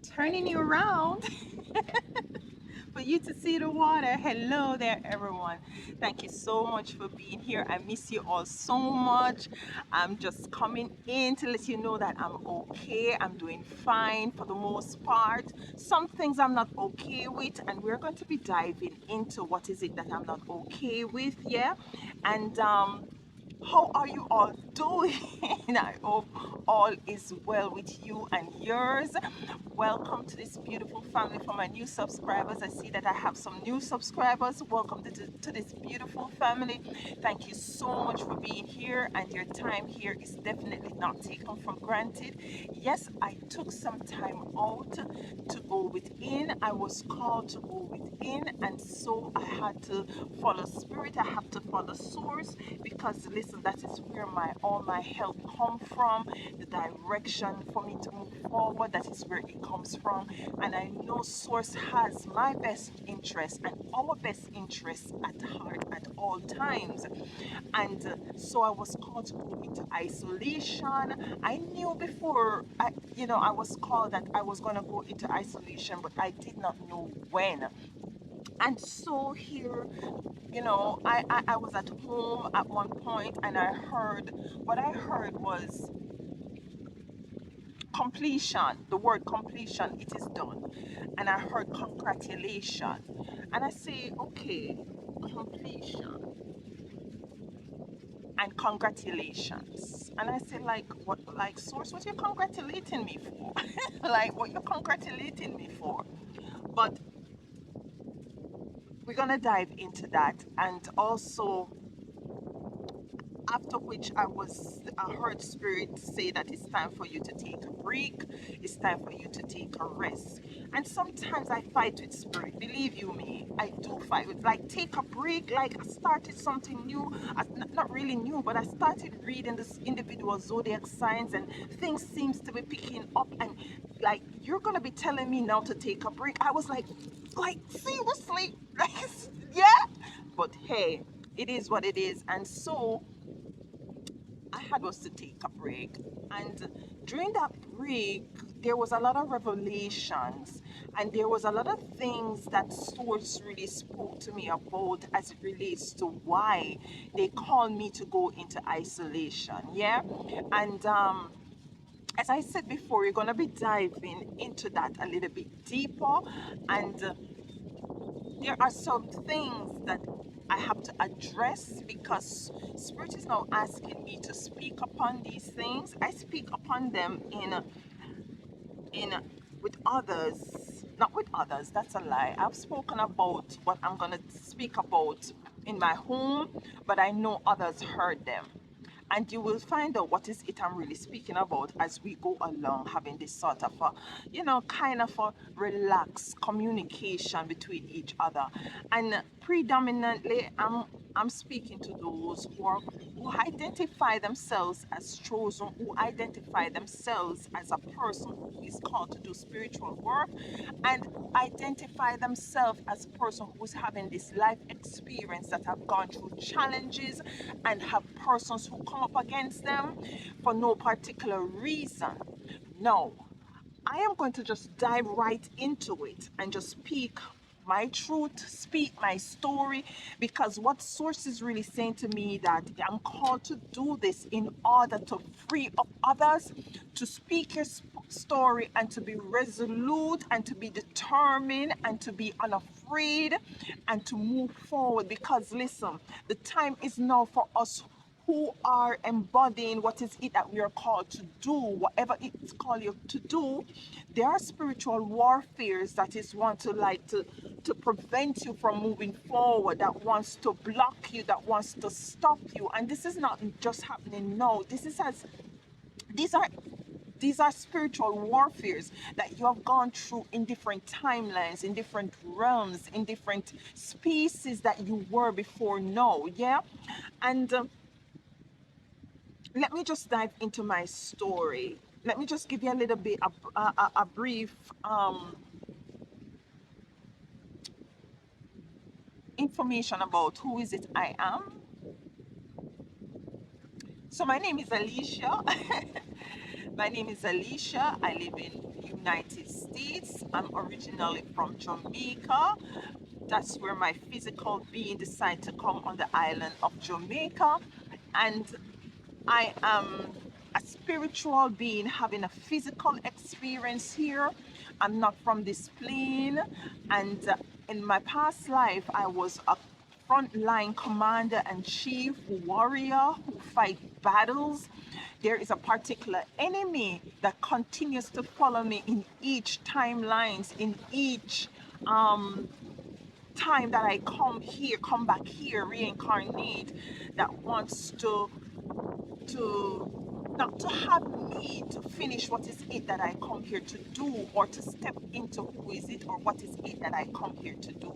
turning you around for you to see the water. Hello there, everyone. Thank you so much for being here. I miss you all so much. I'm just coming in to let you know that I'm okay. I'm doing fine for the most part. Some things I'm not okay with, and we're going to be diving into what is it that I'm not okay with, yeah? And how are you all doing? I hope all is well with you and yours. Welcome to this beautiful family. For my new subscribers, I see that I have some new subscribers. Welcome to this beautiful family. Thank you so much for being here, and your time here is definitely not taken for granted. Yes, I took some time out to go within. I was called to go within, and so I had to follow spirit. I have to follow source, because listen, that is where my all my help come from. The direction for me to move forward, that is where it comes from. And I know source has my best interest and our best interest at heart at all times. And so I was called to go into isolation. I knew before I was called that I was going to go into isolation, but I did not know when. And so here, I was at home at one point, and what I heard was completion, the word completion, it is done. And I heard congratulation. And I say, okay, completion and congratulations. And I say, like, what, like, source, what you congratulating me for? Like, what you congratulating me for? But we're gonna dive into that. And also, after which I heard spirit say that it's time for you to take a break, it's time for you to take a rest. And sometimes I fight with spirit, believe you me, I do fight with, like, take a break. Like, I started something new, not really new, but I started reading this individual zodiac signs, and things seems to be picking up, and like, you're gonna be telling me now to take a break. I was like, seriously? Like, yeah. But hey, it is what it is. And so I had was to take a break. And during that break, there was a lot of revelations, and there was a lot of things that Source really spoke to me about as it relates to why they called me to go into isolation. Yeah. And as I said before, we're going to be diving into that a little bit deeper. And there are some things that I have to address, because Spirit is now asking me to speak upon these things. I speak upon them in with others, not with others. That's a lie. I've spoken about what I'm gonna speak about in my home, but I know others heard them. And you will find out what is it I'm really speaking about as we go along, having this sort of a, kind of a relaxed communication between each other. And predominantly, I'm speaking to those who identify themselves as chosen, who identify themselves as a person who is called to do spiritual work, and who identify themselves as a person who is having this life experience, that have gone through challenges and have persons who come up against them for no particular reason. No, I am going to just dive right into it and just speak my truth, speak my story, because what Source is really saying to me, that I'm called to do this in order to free up others, to speak your story, and to be resolute, and to be determined, and to be unafraid, and to move forward. Because listen, the time is now for us who are embodying what is it that we are called to do, whatever it's called you to do. There are spiritual warfares that is want to, like, to prevent you from moving forward, that wants to block you, that wants to stop you. And this is not just happening now. These are these are spiritual warfares that you have gone through in different timelines, in different realms, in different species that you were before now. Yeah. And let me just dive into my story. Let me just give you a little bit, a brief information about who is it I am. So my name is Alicia. My name is Alicia. I live in United States. I'm originally from Jamaica. That's where my physical being decided to come on the island of Jamaica. And I am a spiritual being having a physical experience here. I'm not from this plane. And in my past life, I was a frontline commander and chief warrior who fight battles. There is a particular enemy that continues to follow me in each timelines, in each um, time that I come here, come back here, reincarnate, that wants to not to have me to finish what is it that I come here to do, or to step into who is it or what is it that I come here to do.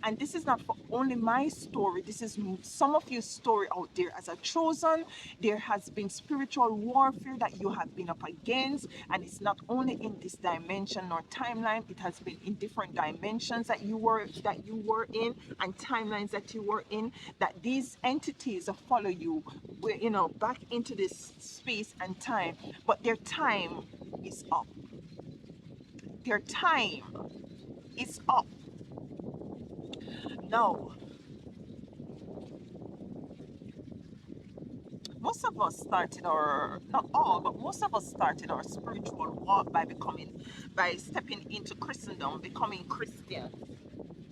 And this is not for only my story, this is some of your story out there. As a chosen, there has been spiritual warfare that you have been up against, and it's not only in this dimension or timeline, it has been in different dimensions that you were in, and timelines that you were in, that these entities follow you, back into this space and time. But their time is up. Their time is up. Now, most of us started our, not all, but most of us started our spiritual walk by stepping into Christendom, becoming Christian.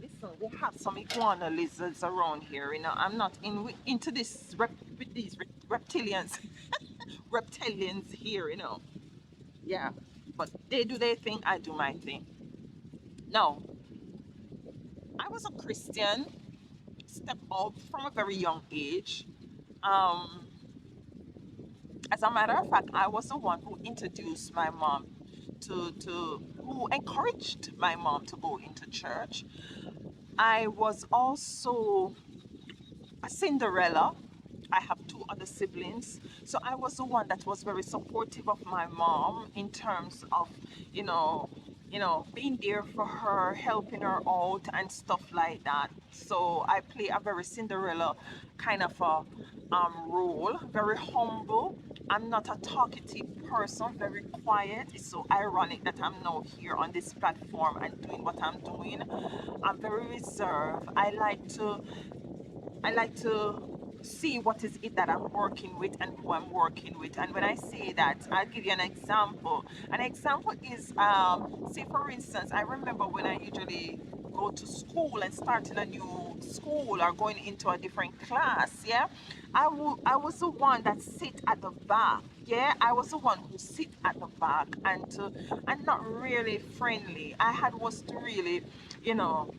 Listen, we have some iguana lizards around here. I'm not into this with these reptilians, reptilians here. Yeah, but they do their thing, I do my thing. Now, I was a Christian, stepped out from a very young age. Um, as a matter of fact, I was the one who introduced my mom who encouraged my mom to go into church. I was also a Cinderella. I have two other siblings. So I was the one that was very supportive of my mom in terms of, you know, being there for her, helping her out and stuff like that. So I play a very Cinderella kind of a role, very humble. I'm not a talkative person, very quiet. It's so ironic that I'm now here on this platform and doing what I'm doing. I'm very reserved. I like to see what is it that I'm working with and who I'm working with. And when I say that, I'll give you an example. An example is, say for instance, I remember when I usually go to school and start in a new school or going into a different class, yeah, I was the one that sit at the back. Yeah, I was the one who sit at the back and not really friendly. I had was to really, you know,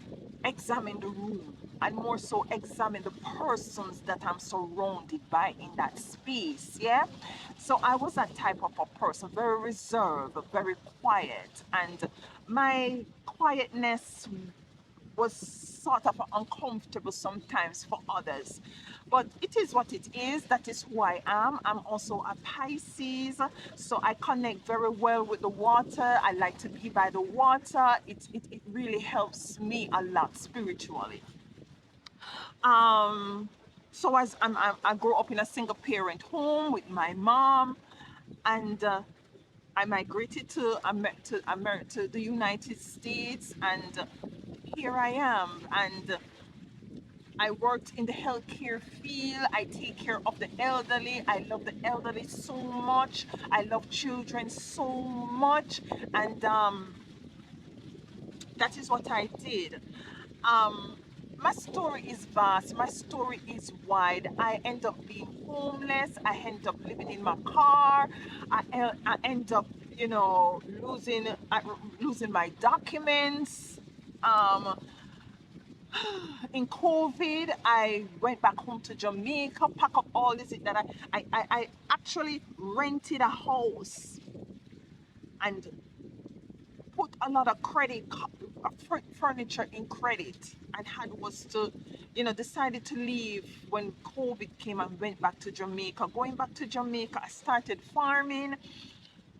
examine the room and more so examine the persons that I'm surrounded by in that space. Yeah. So I was that type of a person, very reserved, very quiet. And my quietness was sort of uncomfortable sometimes for others. But it is what it is. That is who I am. I'm also a Pisces, so I connect very well with the water. I like to be by the water. It really helps me a lot spiritually. Um, so as I grew up in a single parent home with my mom, and I migrated to the United States, and here I am. And I worked in the healthcare field. I take care of the elderly. I love the elderly so much. I love children so much, and that is what I did. Um, my story is vast. My story is wide. I end up being homeless. I end up living in my car. I end up, losing my documents. Um, in COVID, I went back home to Jamaica, pack up all this that I actually rented a house and put a lot of furniture in credit, and had was to, decided to leave when COVID came and went back to Jamaica. Going back to Jamaica, I started farming.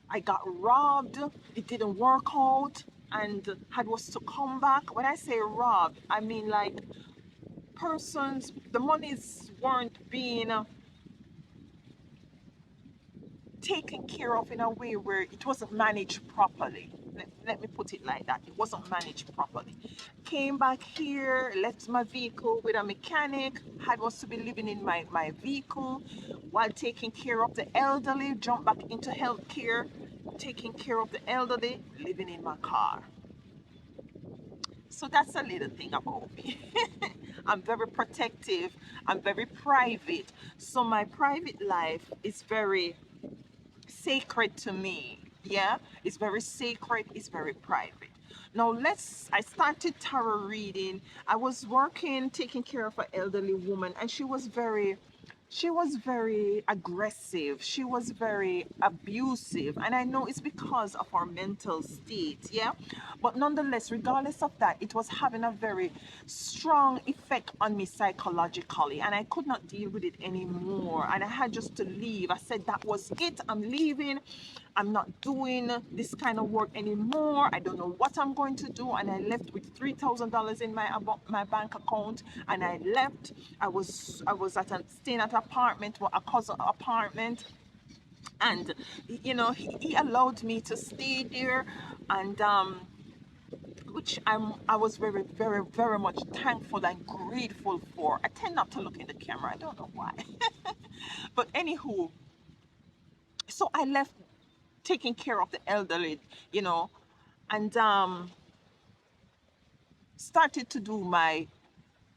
I got robbed. It didn't work out, and had was to come back. When I say robbed, I mean like persons, the monies weren't being taken care of in a way where it wasn't managed properly. Let me put it like that. It wasn't managed properly. Came back here, left my vehicle with a mechanic, had was to be living in my vehicle while taking care of the elderly, jumped back into healthcare, taking care of the elderly, living in my car. So that's a little thing about me. I'm very protective, I'm very private. So my private life is very sacred to me. Yeah, it's very sacred, it's very private. Now I started tarot reading. I was working, taking care of an elderly woman, and she was very aggressive. She was very abusive. And I know it's because of our mental state, yeah? But nonetheless, regardless of that, it was having a very strong effect on me psychologically. And I could not deal with it anymore. And I had just to leave. I said, that was it. I'm leaving. I'm not doing this kind of work anymore. I don't know what I'm going to do. And I left with $3,000 in my bank account. And I left. I was staying at an apartment, a cousin apartment, and he allowed me to stay there, and which I was very, very, very much thankful and grateful for. I tend not to look in the camera. I don't know why. But anywho, so I left taking care of the elderly, you know, and started to do my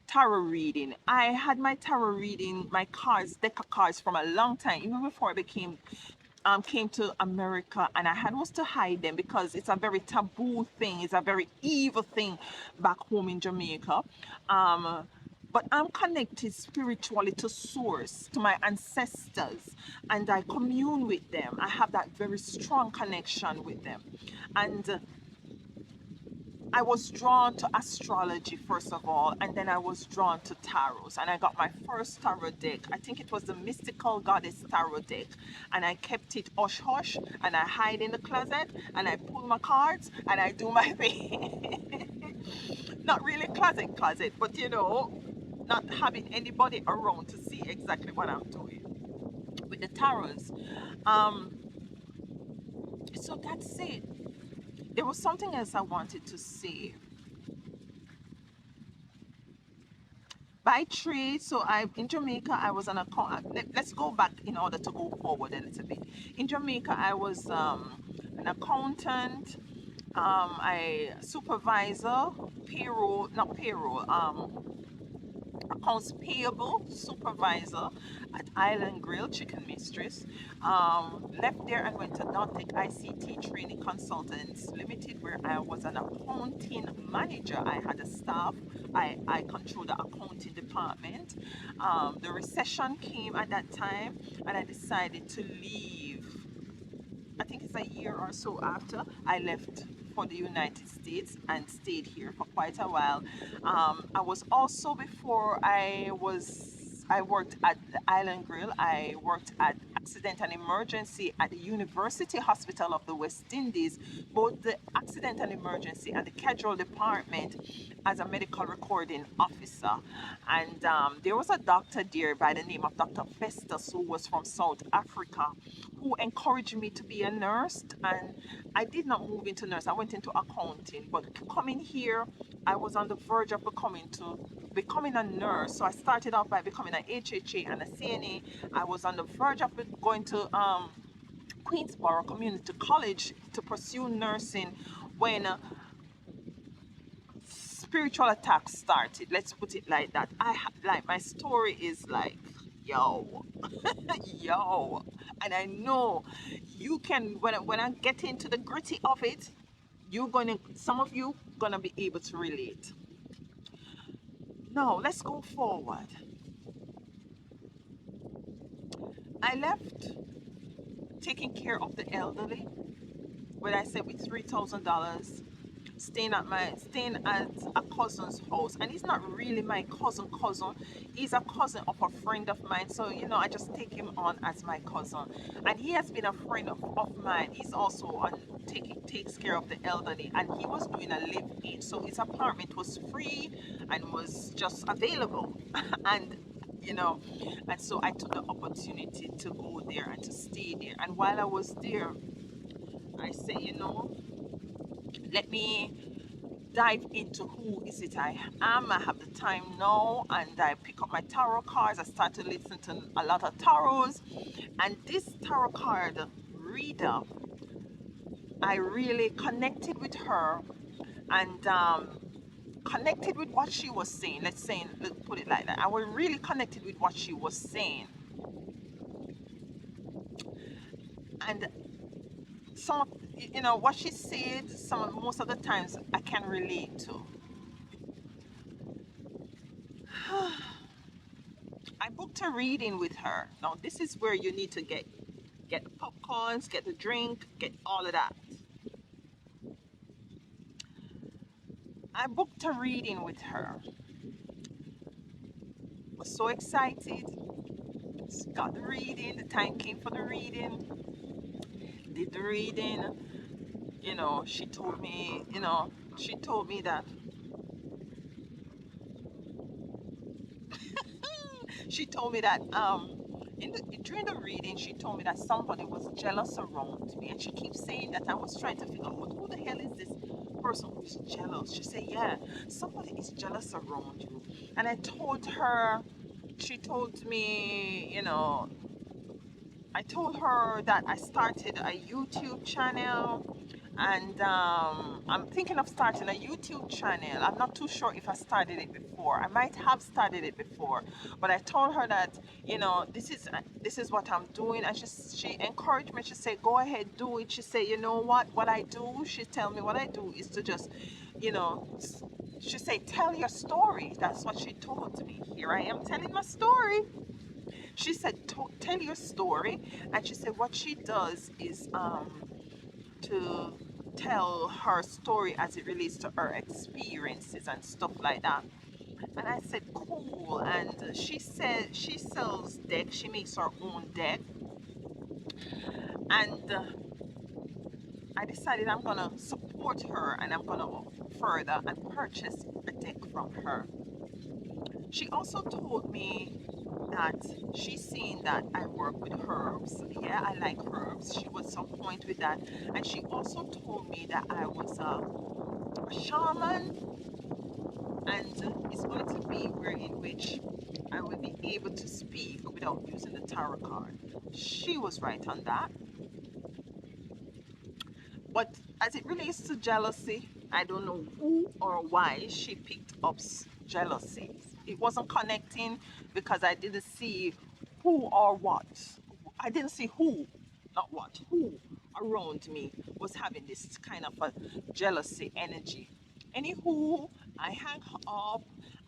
tarot reading. I had my tarot reading, my cards, deck of cards from a long time, even before I came to America, and I had was to hide them because it's a very taboo thing, it's a very evil thing back home in Jamaica. Um, but I'm connected spiritually to source, to my ancestors, and I commune with them. I have that very strong connection with them. And I was drawn to astrology first of all, and then I was drawn to tarots. And I got my first tarot deck. I think it was the Mystical Goddess Tarot deck. And I kept it hush hush, and I hide in the closet, and I pull my cards, and I do my thing. Not really closet, but not having anybody around to see exactly what I'm doing with the tarots. Um, so that's it. There was something else I wanted to say. By trade, so I in Jamaica I was an account. Let's go back in order to go forward a little bit. In Jamaica I was an accountant, I supervisor, payroll, not payroll, accounts payable supervisor at Island Grill Chicken Mistress. Left there and went to Dantec ICT Training Consultants Limited, where I was an accounting manager. I had a staff. I controlled the accounting department. The recession came at that time, and I decided to leave. I think it's a year or so after I left for the United States and stayed here for quite a while. I was also before I worked at the Island Grill. I worked at Accident and Emergency at the University Hospital of the West Indies, both the Accident and Emergency and the Casual Department as a medical recording officer. And there was a doctor there by the name of Dr. Festus, who was from South Africa, who encouraged me to be a nurse. And I did not move into nurse. I went into accounting. But coming here, I was on the verge of becoming a nurse. So I started off by becoming an HHA and a CNA. I was on the verge of going to Queensborough Community College to pursue nursing when spiritual attacks started. Let's put it like that. Like my story is like, yo, yo, and I know you can. When I get into the gritty of it, some of you gonna be able to relate. Now let's go forward. I left taking care of the elderly, where I said with $3,000, staying at a cousin's house. And he's not really my cousin. He's a cousin of a friend of mine. So I just take him on as my cousin. And he has been a friend of mine. He's also takes care of the elderly, and he was doing a live-in. So his apartment was free and was just available. And you know. And so I took the opportunity to go there and to stay there. And while I was there, I said, let me dive into who is it I am. I have the time now, and I pick up my tarot cards. I start to listen to a lot of tarots, and this tarot card reader, I really connected with her, and connected with what she was saying. Let's put it like that. I was really connected with what she was saying, and some, what she said. Most of the times I can relate to. I booked a reading with her. Now this is where you need to get the popcorns, get the drink, get all of that. I booked a reading with her. Was so excited. Got the reading. The time came for the reading. Did the reading. She told me. She told me that. She told me that. During the reading, she told me that somebody was jealous around me, and she keeps saying that. I was trying to figure out who the hell is this person who's jealous. She said, "Yeah, somebody is jealous around you," and I told her. She told me, I told her that I started a YouTube channel, and I'm thinking of starting a YouTube channel. I'm not too sure if I started it before. I might have started it before, but I told her that, this is what I'm doing, and she encouraged me. She said, "Go ahead, do it." She said, "You know what I do?" She tell me what I do is to just, you know. She said, "Tell your story." That's what she told me. Here I am telling my story. She said, "Tell your story," and she said what she does is to tell her story as it relates to her experiences and stuff like that. And I said, "Cool." And she said she sells decks. She makes her own deck, and I decided I'm gonna support her, and I'm gonna further and purchase a deck from her. She also told me that she's seen that I work with herbs. Yeah, I like herbs. She was some point with that. And she also told me that I was a shaman, and it's going to be where in which I will be able to speak without using the tarot card. She was right on that. But as it relates to jealousy, I don't know who or why she picked up jealousy. It wasn't connecting because I didn't see who or what. I didn't see who, not what, who around me was having this kind of a jealousy energy. Anywho, I hang up,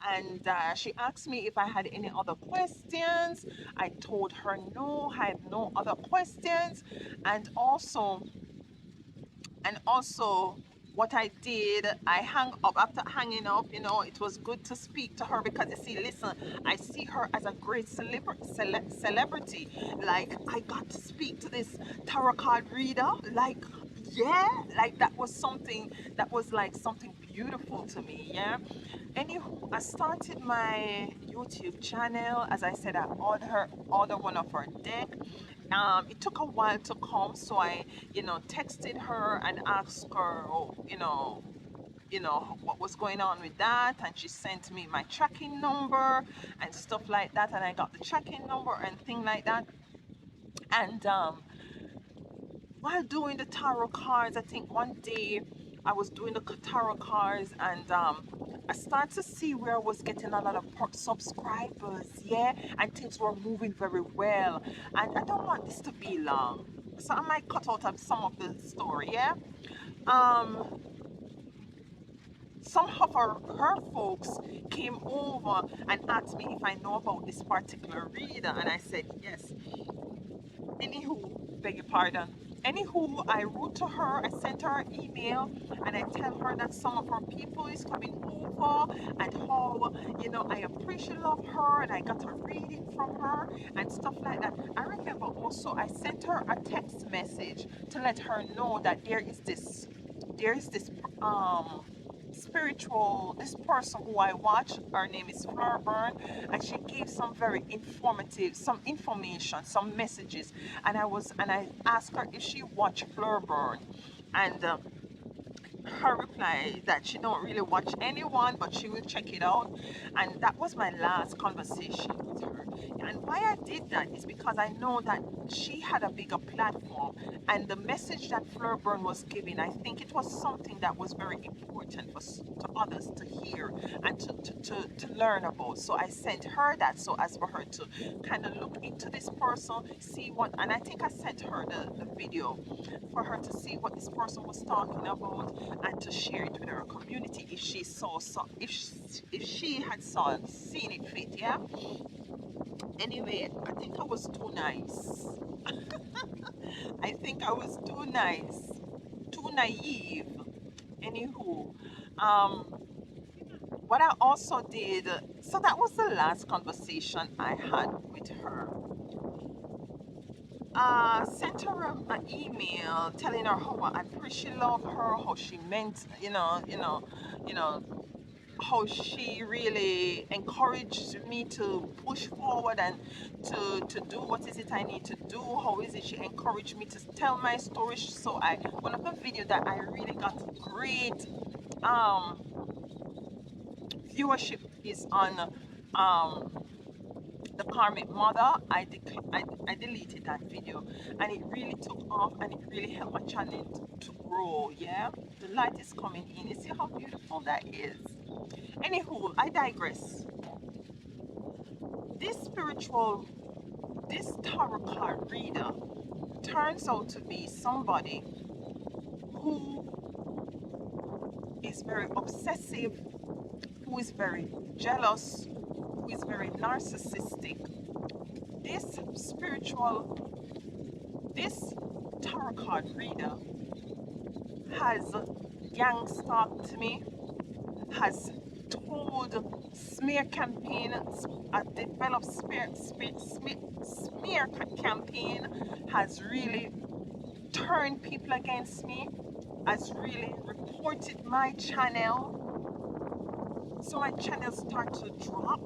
and she asked me if I had any other questions. I told her no, I had no other questions. And also, and also, what I did, I hung up. After hanging up, it was good to speak to her because, you see, listen, I see her as a great celebrity. Like, I got to speak to this tarot card reader. Like, yeah, like that was something that was like something beautiful to me. Yeah. Anywho, I started my YouTube channel. As I said, I ordered one of her deck. It took a while to come, so I, texted her and asked her, what was going on with that, and she sent me my tracking number and stuff like that, and I got the tracking number and thing like that. And while doing the tarot cards, I think one day I was doing the tarot cards, and I started to see where I was getting a lot of subscribers, yeah, and things were moving very well. And I don't want this to be long, so I might cut out of some of the story, yeah. Um, some of her folks came over and asked me if I know about this particular reader, and I said yes. Anywho, beg your pardon. Anywho, I wrote to her, I sent her an email, and I tell her that some of her people is coming over, and how, I appreciate love her, and I got a reading from her and stuff like that. I remember also I sent her a text message to let her know that there is this um this person who I watch, her name is Fleur Burn, and she gave some very informative, some information, some messages, and I asked her if she watched Fleur Burn, and her reply that she don't really watch anyone, but she will check it out. And that was my last conversation with her. And why I did that is because I know that she had a bigger platform, and the message that Fleur Burn was giving, I think it was something that was very important to others to hear and to learn about. So I sent her that, so as for her to kind of look into this person, see what, and I think I sent her the video for her to see what this person was talking about, and to share it with her community if she saw, if she had seen it fit. Yeah. Anyway, I think I was too nice. I think I was too nice, too naive. Anywho, um, what I also did, so that was the last conversation I had with her. Sent her an email telling her how I appreciate love her, how she meant, you know, how she really encouraged me to push forward and to do what is it I need to do. How is it she encouraged me to tell my story? So one of the videos that I really got great um, viewership is on um, the karmic mother. I deleted that video, and it really took off, and it really helped my channel to grow. Yeah, the light is coming in. You see how beautiful that is. Anywho, I digress. This spiritual, this tarot card reader turns out to be somebody who is very obsessive, who is very jealous, who is very narcissistic. This this tarot card reader has gang stalked me, has told smear campaign, developed smear campaign, has really turned people against me, has really reported my channel. So my channel started to drop.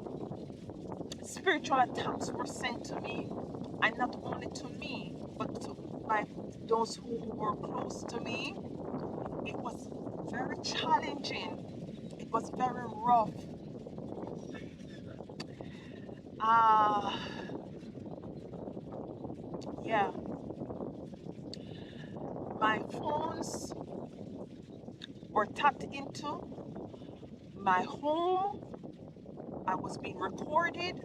Spiritual attacks were sent to me, and not only to me, but to those who were close to me. It was very challenging. It was very rough. Uh, yeah, my phones were tapped into. My home, I was being recorded.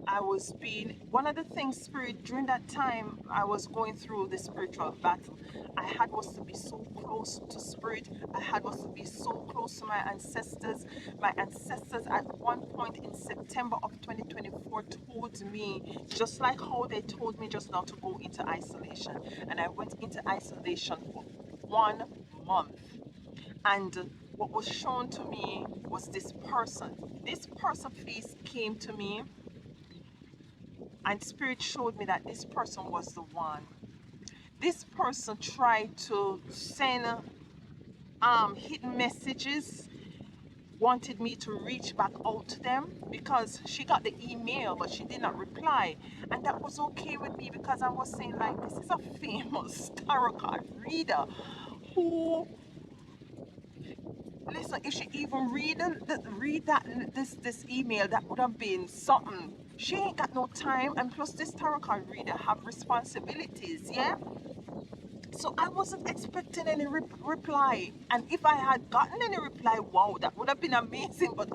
I was being, one of the things, Spirit, during that time I was going through the spiritual battle, I had was to be so close to Spirit. I had was to be so close to my ancestors. My ancestors at one point in September of 2024 told me, just like how they told me just now, to go into isolation. And I went into isolation for 1 month. And what was shown to me was this person. This person face came to me, and Spirit showed me that this person was the one. This person tried to send hidden messages, wanted me to reach back out to them because she got the email but she did not reply. And that was okay with me because I was saying, like, this is a famous tarot card reader who, listen, if she even read this email, that would have been something. She ain't got no time, and plus this tarot card reader have responsibilities, yeah. So I wasn't expecting any reply, and if I had gotten any reply, wow, that would have been amazing. But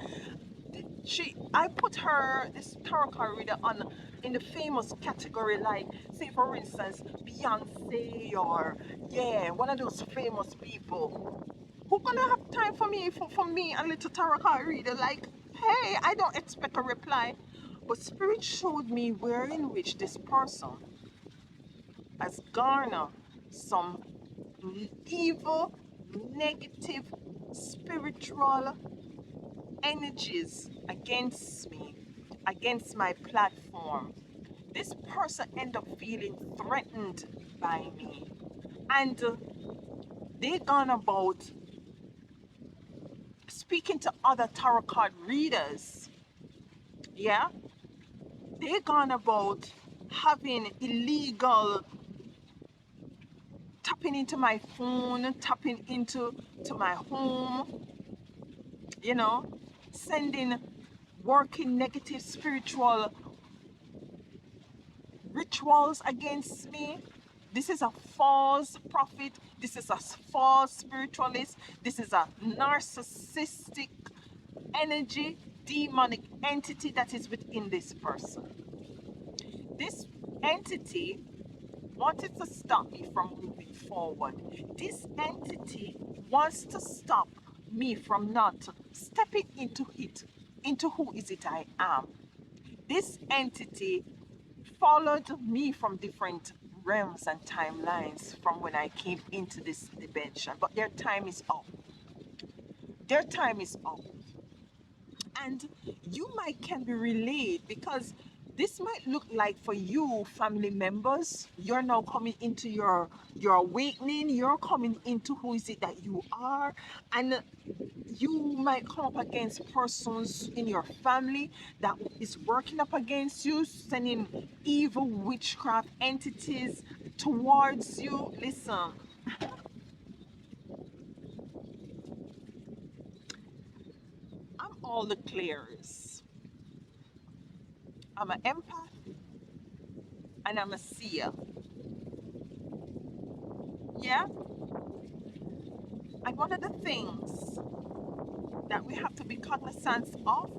I put her, this tarot card reader, on in the famous category, like, say for instance, Beyonce, or yeah, one of those famous people. Who gonna have time for me, for me, a little tarot card reader? Like, hey, I don't expect a reply. But Spirit showed me where in which this person has garnered some evil, negative, spiritual energies against me, against my platform. This person ended up feeling threatened by me. And they gone about speaking to other tarot card readers, yeah, they gone about having illegal tapping into my phone, tapping into my home, you know, sending working negative spiritual rituals against me. This is a false prophet. This is a false spiritualist. This is a narcissistic energy, demonic entity that is within this person. This entity wanted to stop me from moving forward. This entity wants to stop me from not stepping into it, into who is it I am. This entity followed me from different realms and timelines from when I came into this dimension, but their time is up. Their time is up. And you might can be relayed because this might look like for you family members, you're now coming into your awakening, you're coming into who is it that you are, and you might come up against persons in your family that is working up against you, sending evil witchcraft entities towards you. Listen, I'm all the clears. I'm an empath and I'm a seer. Yeah? And one of the things that we have to be cognizant of,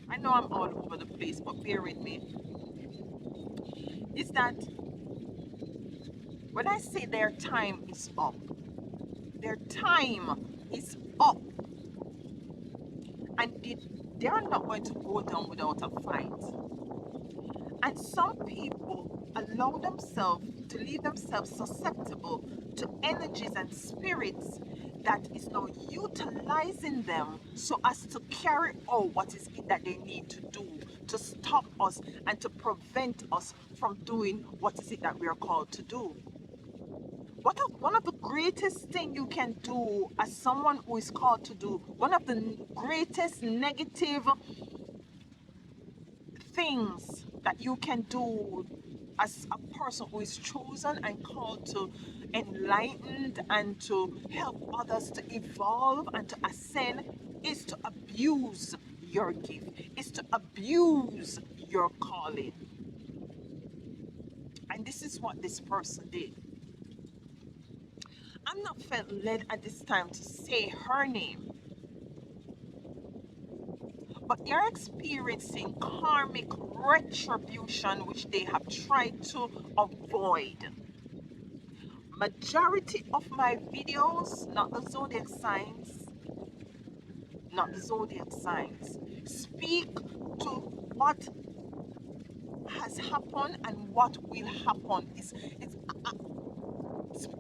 I know I'm all over the place, but bear with me, is that when I say their time is up, their time is up. And they are not going to go down without a fight. And some people allow themselves to leave themselves susceptible to energies and spirits that is now utilizing them so as to carry out what is it that they need to do to stop us and to prevent us from doing what is it that we are called to do. One of the greatest thing you can do as someone who is called to do, one of the greatest negative things that you can do as a person who is chosen and called to enlighten and to help others to evolve and to ascend is to abuse your gift, is to abuse your calling. And this is what this person did. I'm not felt led at this time to say her name, but they're experiencing karmic retribution which they have tried to avoid. Majority of my videos, not the zodiac signs, speak to what has happened and what will happen.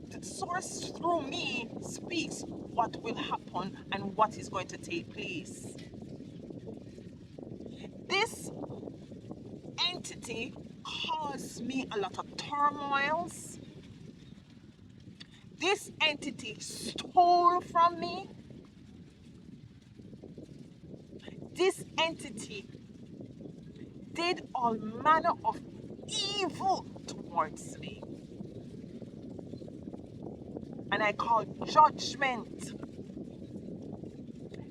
The source through me speaks what will happen and what is going to take place. This entity caused me a lot of turmoils. This entity stole from me. This entity did all manner of evil towards me. And I call judgment.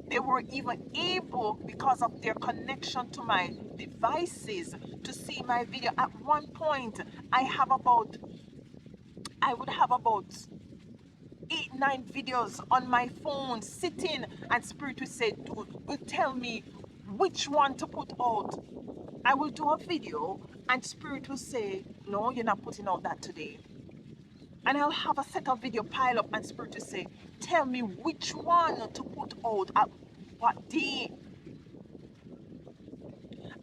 They were even able, because of their connection to my devices, to see my video. At one point, I would have about 8-9 videos on my phone sitting, and Spirit will say, will tell me which one to put out. I will do a video and Spirit will say, no, you're not putting out that today. And I'll have a set of video pile up and Spirit will say, tell me which one to put out at what day.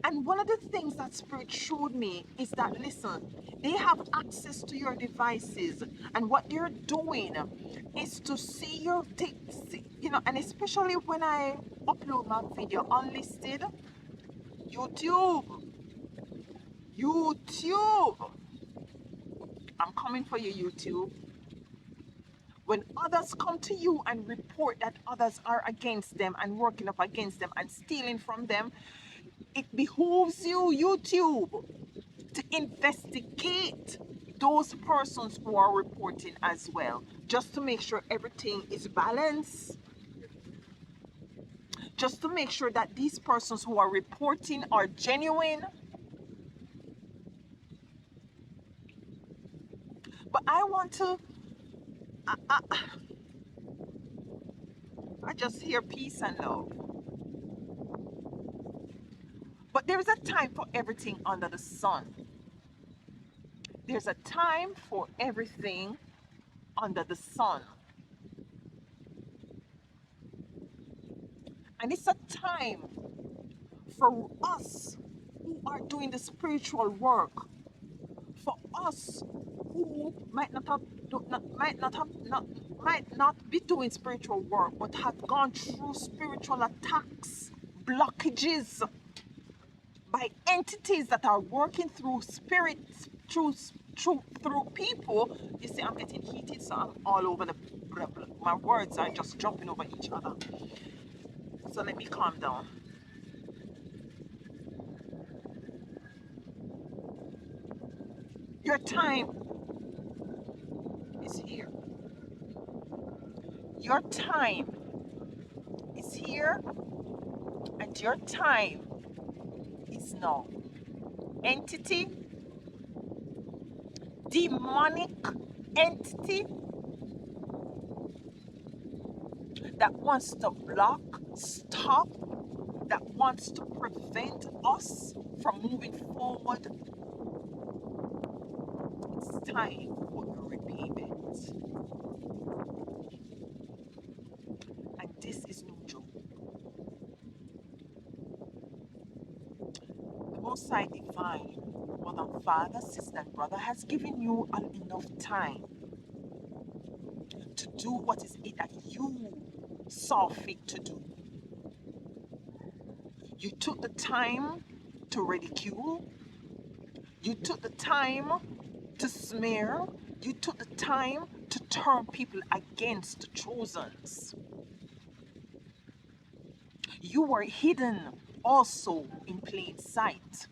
And one of the things that Spirit showed me is that, listen, they have access to your devices, and what they're doing is to see your things, and especially when I upload my video unlisted, YouTube, I'm coming for you, YouTube. When others come to you and report that others are against them and working up against them and stealing from them, it behooves you, YouTube, to investigate those persons who are reporting as well, just to make sure everything is balanced, just to make sure that these persons who are reporting are genuine. But I want to, I just hear peace and love. But there's a time for everything under the sun. There's a time for everything under the sun. And it's a time for us who are doing the spiritual work, for us who might not be doing spiritual work, but have gone through spiritual attacks, blockages by entities that are working through spirits, through people. You see, I'm getting heated, so I'm all over my words are just jumping over each other. So let me calm down. Your time is here. Your time is here, and your time is now. Entity, demonic entity that wants to block, stop, that wants to prevent us from moving forward, it's time for your repayment. And this is no joke. The Most High Divine, Mother, Father, Sister, and Brother has given you enough time to do what is it that you saw fit to do. You took the time to ridicule. You took the time to smear. You took the time to turn people against the chosens. You were hidden also in plain sight.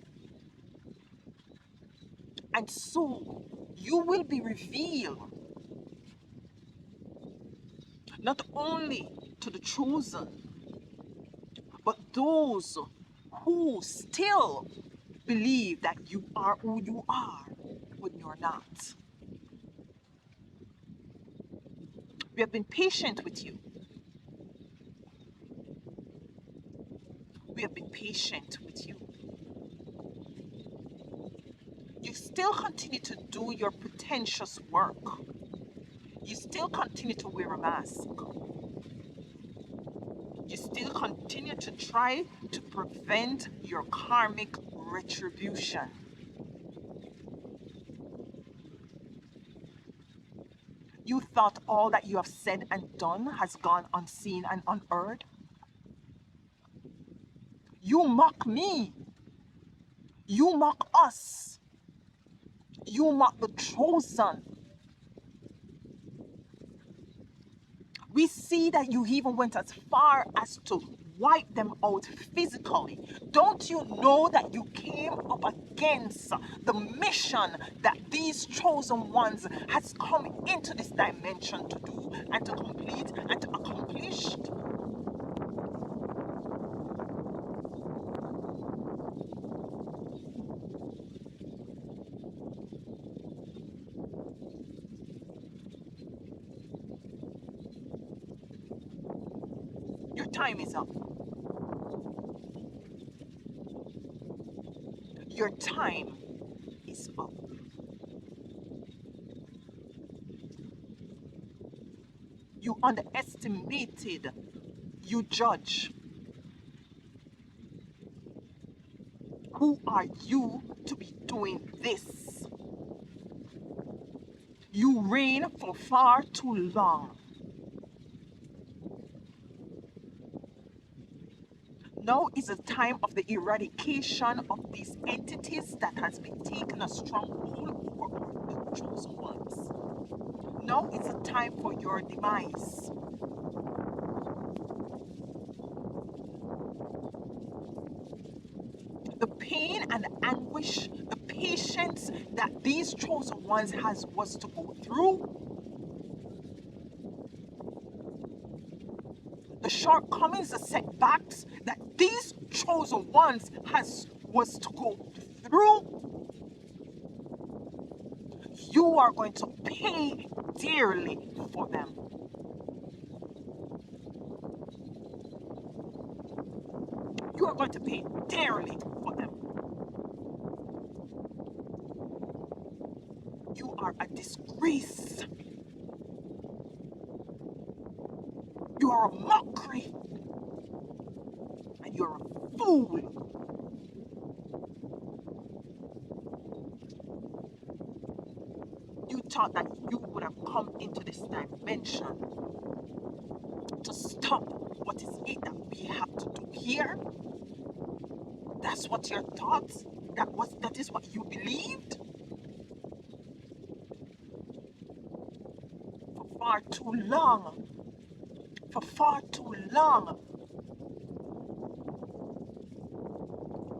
And so you will be revealed not only to the chosen, but those who still believe that you are who you are when you're not. We have been patient with you. We have been patient with you. You still continue to do your pretentious work. You still continue to wear a mask. You still continue to try to prevent your karmic retribution. You thought all that you have said and done has gone unseen and unheard? You mock me. You mock us. You mock the chosen. We see that you even went as far as to wipe them out physically. Don't you know that you came up against the mission that these chosen ones has come into this dimension to do and to complete and to accomplish? Your time is up. Your time is up. You underestimated, you judge. Who are you to be doing this? You reign for far too long. Now is the time of the eradication of these entities that has been taking a stronghold over the chosen ones. Now is a time for your demise. The pain and anguish, the patience that these chosen ones was to go through, the shortcomings, the setbacks that these chosen ones was to go through, you are going to pay dearly for them. You are going to pay dearly for them. You are a disgrace. You are a mockery. And you're a fool. You thought that you would have come into this dimension to stop what is it that we have to do here. That's what your thoughts, that is what you believed. For far too long,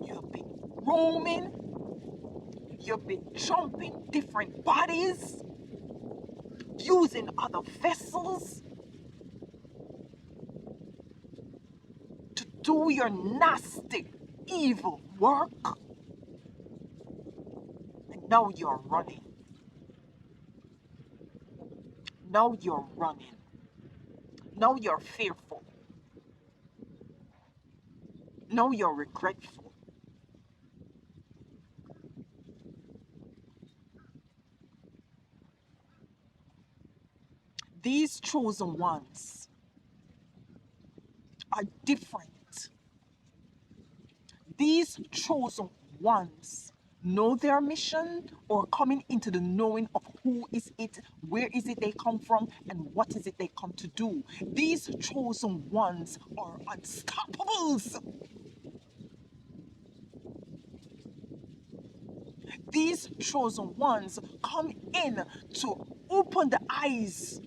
you have been roaming, you've been jumping different bodies, using other vessels to do your nasty, evil work. And now you're running. Now you're running. Now you're fearful. Now you're regretful. These chosen ones are different. These chosen ones know their mission or coming into the knowing of who is it, where is it they come from, and what is it they come to do. These chosen ones are unstoppables. These chosen ones come in to open the eyes,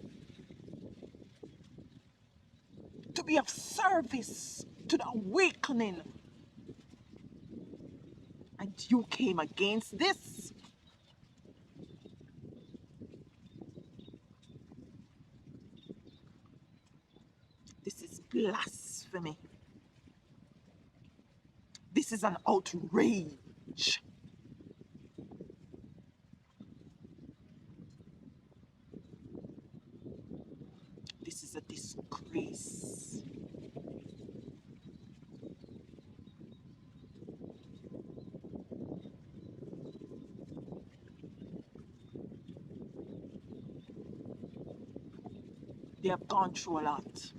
to be of service to the awakening. And you came against this. This is blasphemy. This is an outrage. This is a disgrace. They have gone through a lot.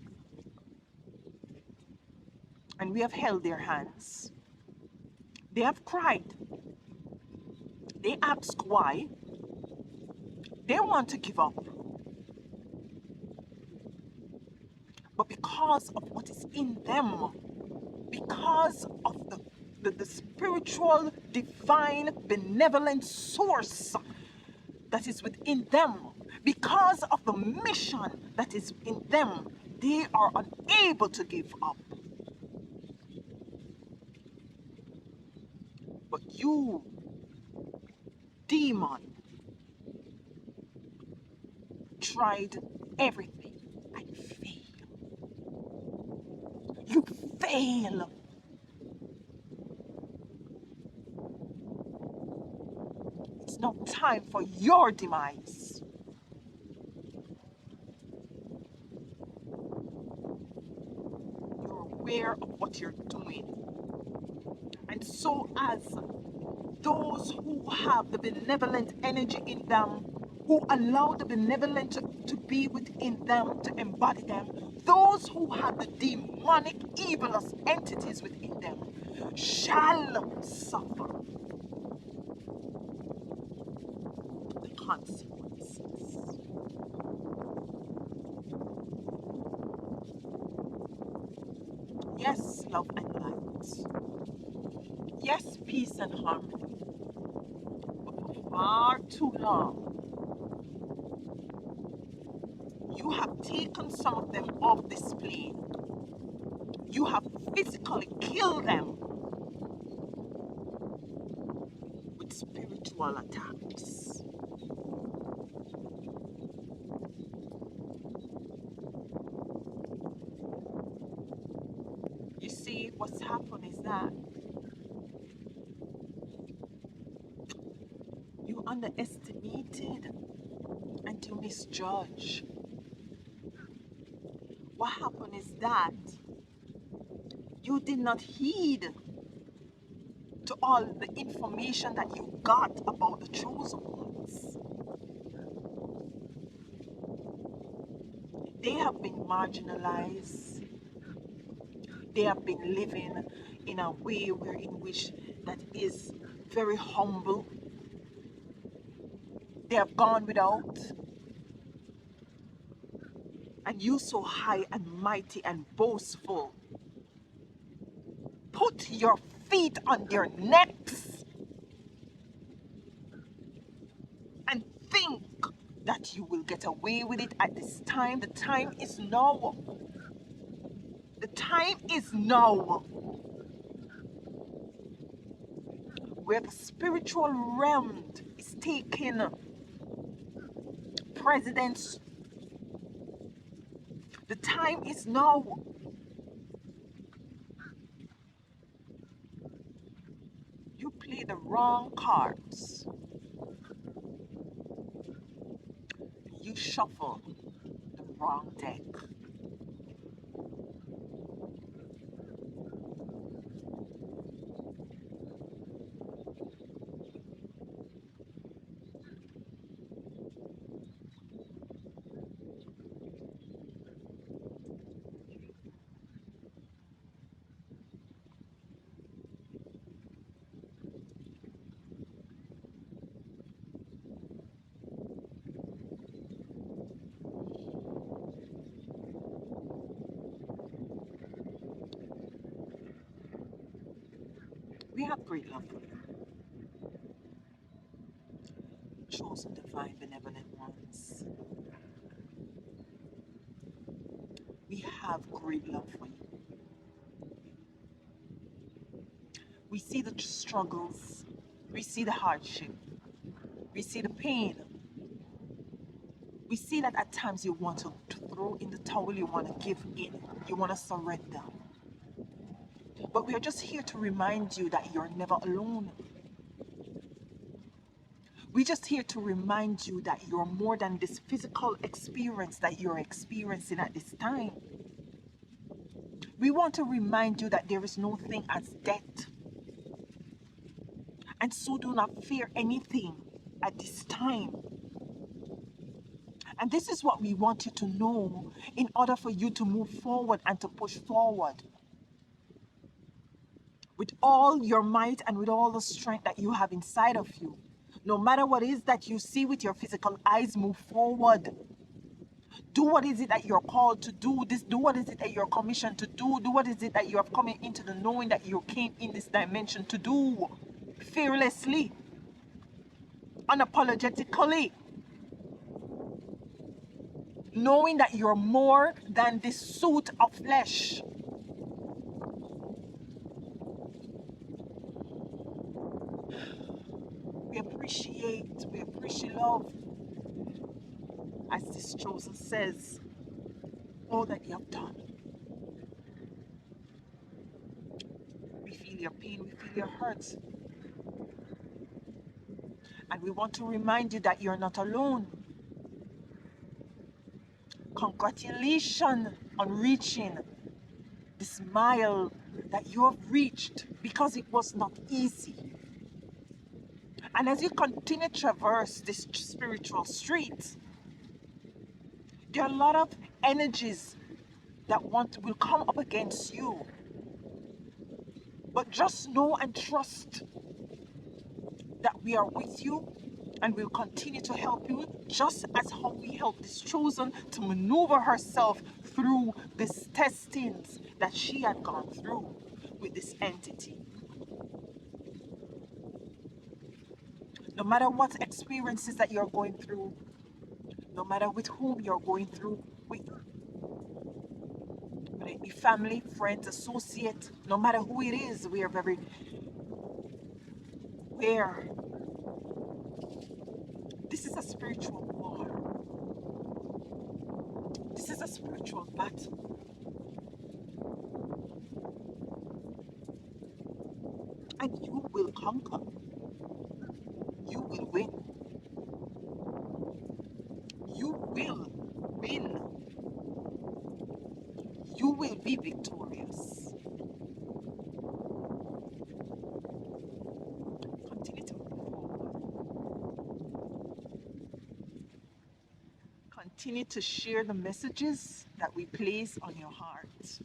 And we have held their hands. They have cried. They ask why. They want to give up. But because of what is in them, because of the spiritual, divine, benevolent source that is within them, because of the mission that is in them, they are unable to give up. But you, demon, tried everything and failed. You fail. It's now time for your demise. You're aware of what you're doing. And so as those who have the benevolent energy in them, who allow the benevolent to be within them, to embody them, those who have the demonic, evilous entities within them shall suffer the consequences. Yes, love and light. Yes, peace and harmony. But for far too long, taken some of them off display. You have physically killed them with spiritual attacks. You see, what's happened is that you underestimated and you misjudge. What happened is that you did not heed to all the information that you got about the chosen ones. They have been marginalized. They have been living in a way in which that is very humble. They have gone without. And you so high and mighty and boastful. Put your feet on their necks and think that you will get away with it at this time. The time is now. The time is now. Where the spiritual realm is taking precedence. The time is now. You play the wrong cards. You shuffle the wrong deck. We have great love for you, chosen divine benevolent ones. We have great love for you. We see the struggles, we see the hardship, we see the pain. We see that at times you want to throw in the towel, you want to give in, you want to surrender. But we are just here to remind you that you're never alone. We're just here to remind you that you're more than this physical experience that you're experiencing at this time. We want to remind you that there is no thing as death. And so do not fear anything at this time. And this is what we want you to know in order for you to move forward and to push forward. With all your might and with all the strength that you have inside of you. No matter what it is that you see with your physical eyes, move forward. Do what is it that you're called to do. Do what is it that you're commissioned to do. Do what is it that you have come into the knowing that you came in this dimension to do. Fearlessly. Unapologetically. Knowing that you're more than this suit of flesh. We appreciate love. As this chosen says, all that you have done. We feel your pain, we feel your hurt. And we want to remind you that you're not alone. Congratulations on reaching this mile that you have reached, because it was not easy. And as you continue to traverse this spiritual street, there are a lot of energies that will come up against you. But just know and trust that we are with you and will continue to help you, just as how we help this chosen to maneuver herself through these testings that she had gone through with this entity. No matter what experiences that you're going through, no matter with whom you're going through, We, whether it be family, friends, associate, no matter who it is, we are very aware. This is a spiritual war. This is a spiritual battle. And you will conquer. You will win. You will win. You will be victorious. Continue to move forward. Continue to share the messages that we place on your heart.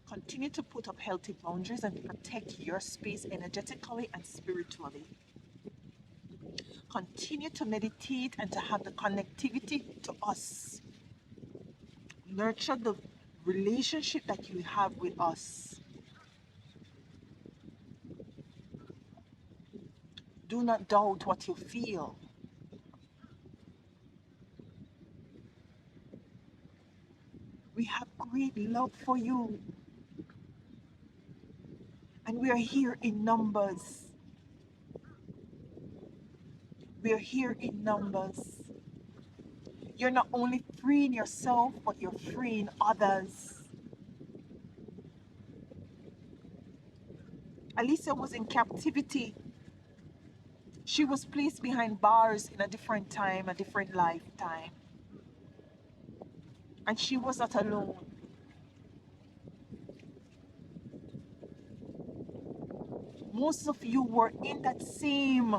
Continue to put up healthy boundaries and protect your space energetically and spiritually. Continue to meditate and to have the connectivity to us. Nurture the relationship that you have with us. Do not doubt what you feel. We have great love for you. And we are here in numbers. We are here in numbers. You're not only freeing yourself, but you're freeing others. Alicia was in captivity. She was placed behind bars in a different time, a different lifetime. And she was not alone. Most of you were in that same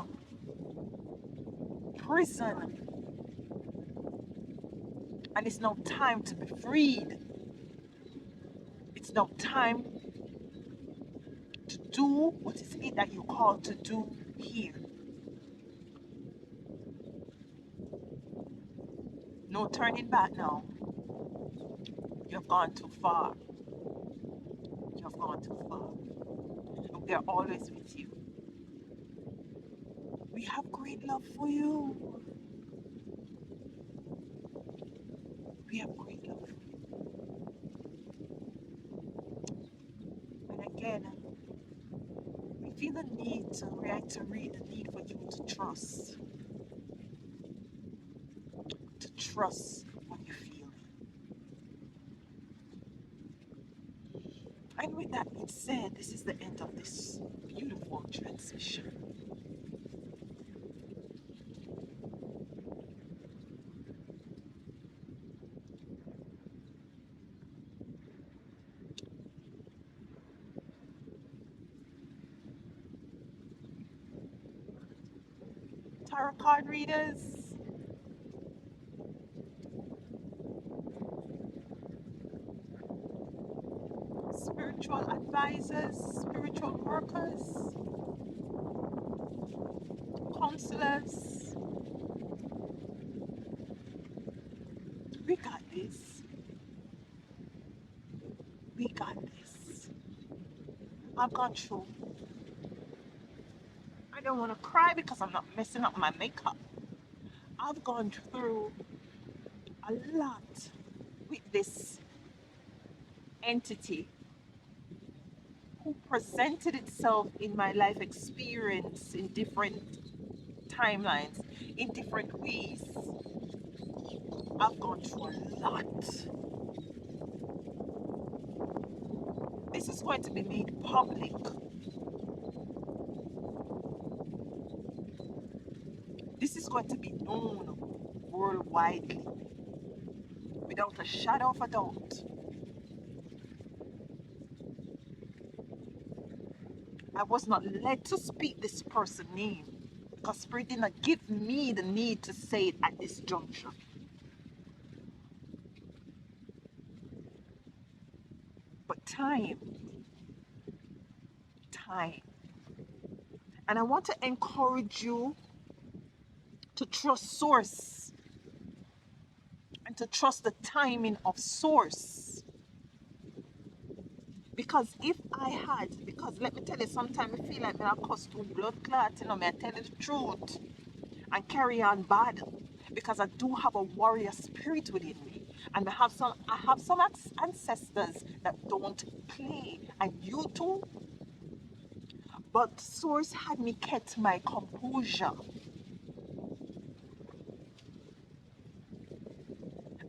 prison. And it's now time to be freed. It's now time to do what is it that you're called to do here. No turning back now. You've gone too far. You've gone too far. And we are always with you. We have great love for you. We have great love for you. And again, we feel the need to reiterate the need for you to trust. To trust what you feel. And with that being said, this is the end of this beautiful transmission. Tarot card readers, spiritual advisors, spiritual workers, counselors. We got this. We got this. I've gone through. I don't want to cry because I'm not messing up my makeup. I've gone through a lot with this entity who presented itself in my life experience in different timelines, in different ways. I've gone through a lot. This is going to be made public. This is going to be known worldwide without a shadow of a doubt. I was not led to speak this person's name because Spirit did not give me the need to say it at this juncture. But time. And I want to encourage you to trust Source and to trust the timing of Source. Because let me tell you, sometimes I feel like I cause too blood clot, I tell you the truth and carry on bad. Because I do have a warrior spirit within me. And I have some ancestors that don't play, and you too. But Source had me kept my composure,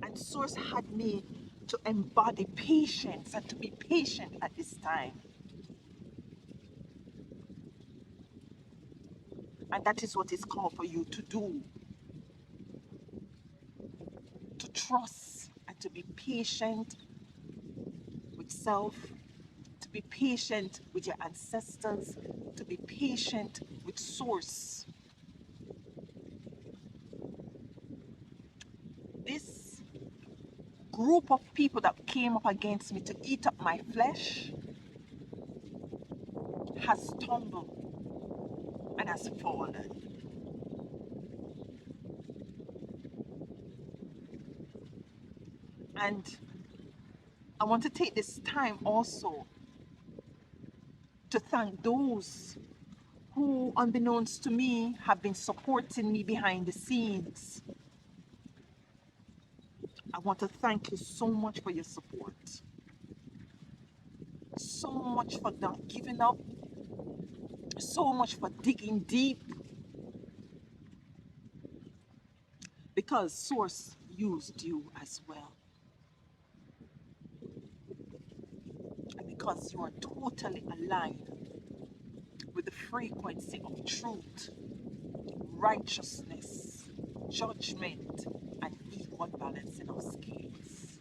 and Source had me to embody patience and to be patient at this time. And that is what is called for you to do, to trust and to be patient with self, to be patient with your ancestors, to be patient with Source. This group of people that came up against me to eat up my flesh has stumbled and has fallen. And I want to take this time also to thank those who, unbeknownst to me, have been supporting me behind the scenes. I want to thank you so much for your support, so much for not giving up, so much for digging deep, because Source used you as well, and because you are totally aligned with the frequency of truth, righteousness, judgment, and equal balancing of scales.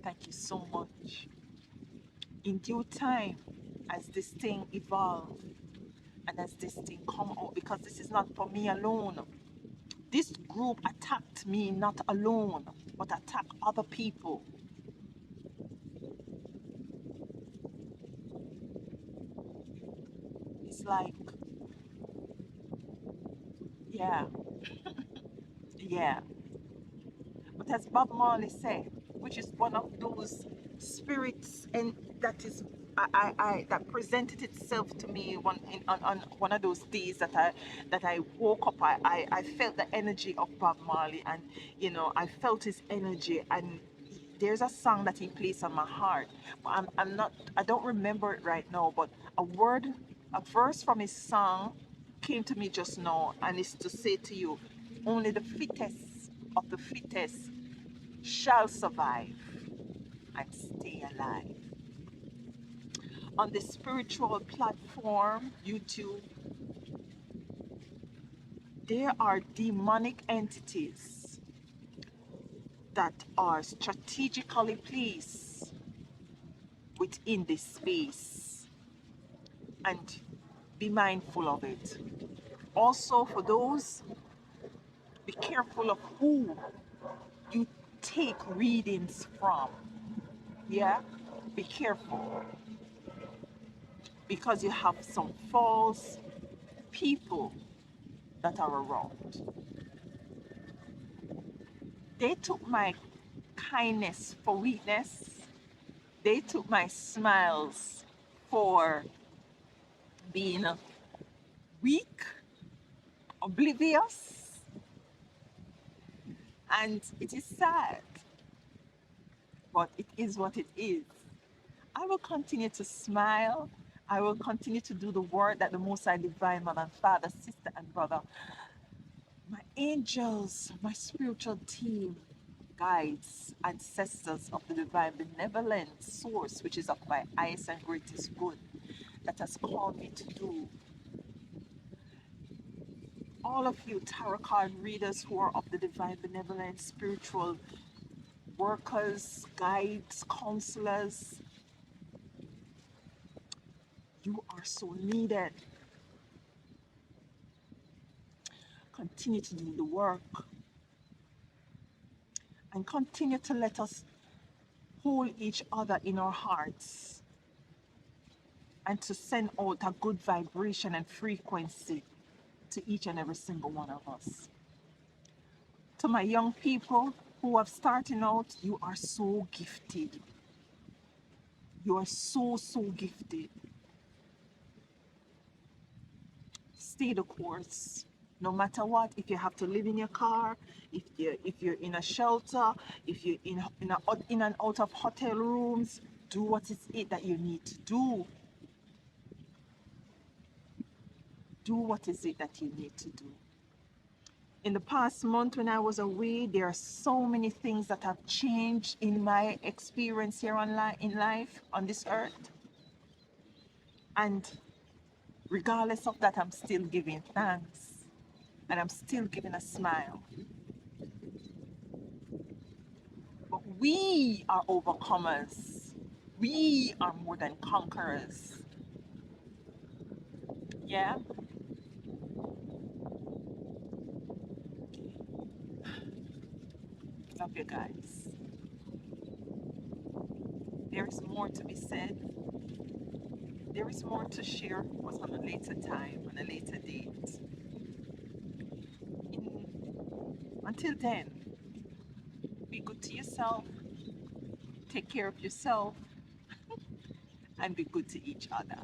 Thank you so much. In due time, as this thing evolve and as this thing come out, because this is not for me alone. This group attacked me not alone, but attacked other people. It's like, yeah, yeah. But as Bob Marley said, which is one of those spirits and that is that presented itself to me on one of those days that I woke up. I felt the energy of Bob Marley, and I felt his energy, and there's a song that he plays on my heart. But I'm not, I don't remember it right now, but a verse from his song came to me just now, and it's to say to you, only the fittest of the fittest shall survive and stay alive. On the spiritual platform, YouTube, there are demonic entities that are strategically placed within this space, and be mindful of it. Also, for those, be careful of who you take readings from. Yeah? Be careful, because you have some false people that are around. They took my kindness for weakness. They took my smiles for being weak, oblivious, and it is sad, but it is what it is. I will continue to smile. I will continue to do the work that the Most High Divine Mother and Father, sister, and brother, my angels, my spiritual team, guides, ancestors of the divine benevolent source, which is of my highest and greatest good, that has called me to do. All of you tarot card readers who are of the divine benevolent spiritual workers, guides, counselors, you are so needed. Continue to do the work and continue to let us hold each other in our hearts and to send out a good vibration and frequency to each and every single one of us. To my young people who are starting out, you are so gifted. You are so, so gifted. Stay the course. No matter what, if you have to live in your car, if you're in a shelter, if you're in and out of hotel rooms, do what is it that you need to do. Do what is it that you need to do. In the past month when I was away, there are so many things that have changed in my experience here in life on this earth. And regardless of that, I'm still giving thanks and I'm still giving a smile. But we are overcomers. We are more than conquerors. Yeah? Love you guys. There is more to be said. There is more to share, but on a later time, on a later date. Until then, be good to yourself, take care of yourself, and be good to each other.